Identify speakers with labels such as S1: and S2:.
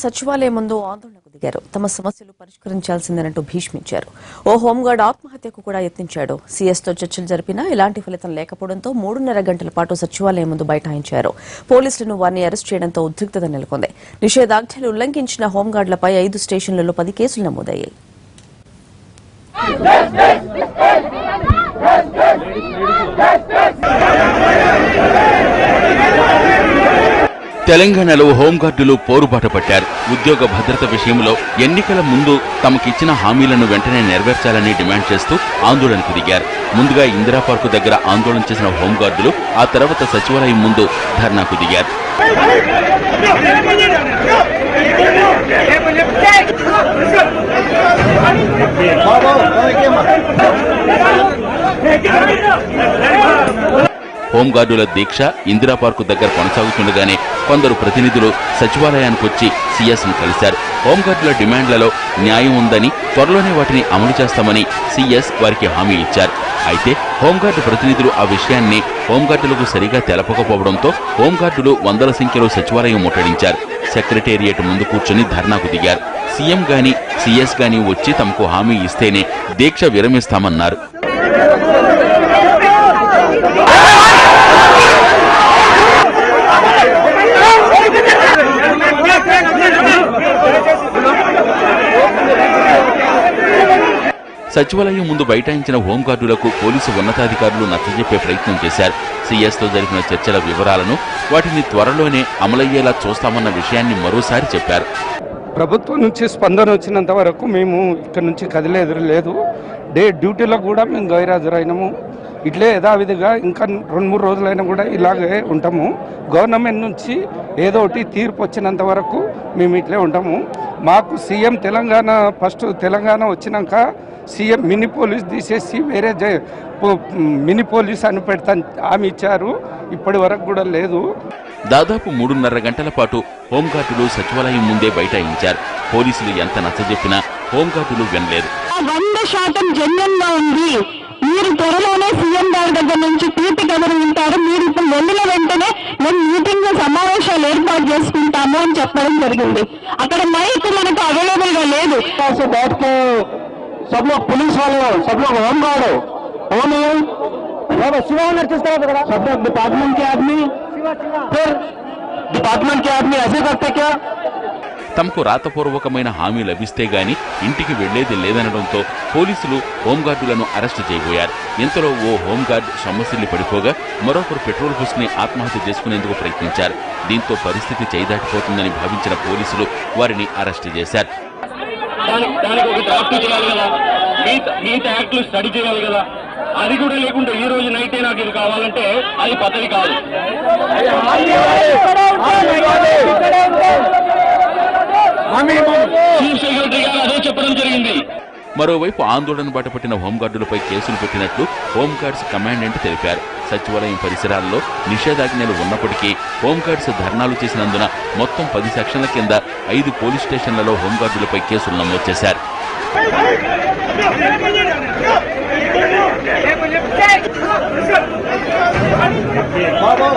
S1: సచివాలయం ముందు ఆందోళనకు దిగారు. తమ సమస్యలు పరిష్కరించాల్సిందేనంటూ భీష్మించారు. ఓ హోంగార్డ్ ఆత్మహత్యకు కూడా యత్నించాడు. సీఎస్తో చర్చలు జరిపినా ఎలాంటి ఫలితం లేకపోవడంతో 3.5 గంటల పాటు సచివాలయం ముందు బైఠాయించారు. పోలీసులను వారిని అరెస్ట్ చేయడంతో ఉద్రిక్తత నెలకొంది. నిషేధాజ్ఞలు ఉల్లంఘించిన హోంగార్డులపై 5 స్టేషన్లలో 10 కేసులు నమోదయ్యాయి.
S2: తెలంగాణలో హోంగార్డులు పోరుబాట పట్టారు. ఉద్యోగ భద్రత విషయంలో ఎన్నికల ముందు తమకిచ్చిన హామీలను వెంటనే నెరవేర్చాలని డిమాండ్ చేస్తూ ఆందోళనకు దిగారు. ముందుగా ఇందిరా పార్కు దగ్గర ఆందోళన చేసిన హోంగార్డులు ఆ తర్వాత సచివాలయం ముందు ధర్నాకు దిగారు. హోంగార్డుల దీక్ష ఇందిరా పార్కు దగ్గర కొనసాగుతుండగానే కొందరు ప్రతినిధులు సచివాలయానికి వచ్చి సీఎస్ను కలిశారు. హోంగార్డుల డిమాండ్లలో న్యాయం ఉందని, త్వరలోనే వాటిని అమలు చేస్తామని సీఎస్ వారికి హామీ ఇచ్చారు. అయితే హోంగార్డు ప్రతినిధులు ఆ విషయాన్ని హోంగార్డులకు సరిగా తెలపకపోవడంతో హోంగార్డులు వందల సంఖ్యలో సచివాలయం ముట్టడించారు. సెక్రటేరియట్ ముందు కూర్చుని ధర్నాకు దిగారు. సీఎం గాని సీఎస్ గాని వచ్చి తమకు హామీ ఇస్తేనే దీక్ష విరమిస్తామన్నారు. సచివాలయం ముందు బైఠాయించిన హోంగార్డులకు పోలీసు ఉన్నతాధికారులు నచ్చజెప్పే ప్రయత్నం చేశారు. సీఎస్తో జరిపిన చర్చల వివరాలను, వాటిని త్వరలోనే అమలయ్యేలా చూస్తామన్న విషయాన్ని మరోసారి చెప్పారు.
S3: ప్రభుత్వం నుంచి స్పందన వచ్చినంత వరకు మేము ఇక్కడ నుంచి కదిలేదు లేదు. డ్యూటీలో కూడా మేము గైరాజరైనాము. ఇట్లే యథావిధిగా ఇంకా 2-3 రోజులైనా కూడా ఇలాగే ఉంటాము. గవర్నమెంట్ నుంచి ఏదో ఒకటి తీర్పు వచ్చినంత వరకు మేము ఇట్లే ఉంటాము. మాకు సీఎం తెలంగాణ వచ్చినాక సీఎం మినీ పోలీస్ తీసేసి వేరే మినీ పోలీస్ అని హామీ ఇచ్చారు. ఇప్పటి వరకు కూడా లేదు.
S2: దాదాపు 3.5 గంటల పాటు హోంగార్డులు సచివాలయం ముందే బైఠాయించారు. పోలీసులు ఎంత నచ్చజెప్పినా హోంగార్డులు వినలేదు.
S4: 100% జెన్యున్ గా ఉంది. మీరు త్వరలోనే సీఎం గారి దగ్గర నుంచి పూర్తి కబురు వింటారు. మీరు ఇప్పుడు వెళ్ళిన వెంటనే మేము మీటింగ్ సమావేశాలు ఏర్పాటు చేసుకుంటాము అని చెప్పడం జరిగింది. అక్కడ మైక్ మనకు అవైలబుల్ గా లేదు. सब लोग पुलिस वाले हो, सब लोग होमगार्ड हो, शिवा किस तरह सब लोग डिपार्टमेंट के आदमी, फिर डिपार्टमेंट के आदमी ऐसे करते क्या?
S2: తమకు రాతపూర్వకమైన హామీ లభిస్తే గాని ఇంటికి వెళ్లేది లేదనడంతో పోలీసులు హోంగార్డులను అరెస్టు చేయబోయారు. ఇంతలో ఓ హోంగార్డ్ సమస్యల్ని పడిపోగా మరొకరు పెట్రోల్ పోసుకుని ఆత్మహత్య చేసుకునేందుకు ప్రయత్నించారు. దీంతో పరిస్థితి చేయిదాటిపోతుందని భావించిన పోలీసులు వారిని అరెస్టు చేశారు.
S5: దానికి ఒక డ్రాఫ్ట్ చేయాలి కదా, మిగతా యాక్ట్లు స్టడీ చేయాలి కదా. అది కూడా లేకుండా ఈ రోజు నైటే నాకు ఇది కావాలంటే అది పద్ధతి కాదు. చీఫ్ సెక్రటరీ గారు అదే చెప్పడం జరిగింది.
S2: మరోవైపు ఆందోళన బాటపట్టిన హోంగార్డులపై కేసులు పెట్టినట్లు హోంగార్డ్స్ కమాండెంట్ తెలిపారు. సచివాలయం పరిసరాల్లో నిషేధాజ్ఞలు ఉన్నప్పటికీ హోంగార్డ్స్ ధర్నాలు చేసినందున మొత్తం 10 సెక్షన్ల కింద 5 పోలీస్ స్టేషన్లలో హోంగార్డులపై కేసులు నమోదు చేశారు.
S6: బాబు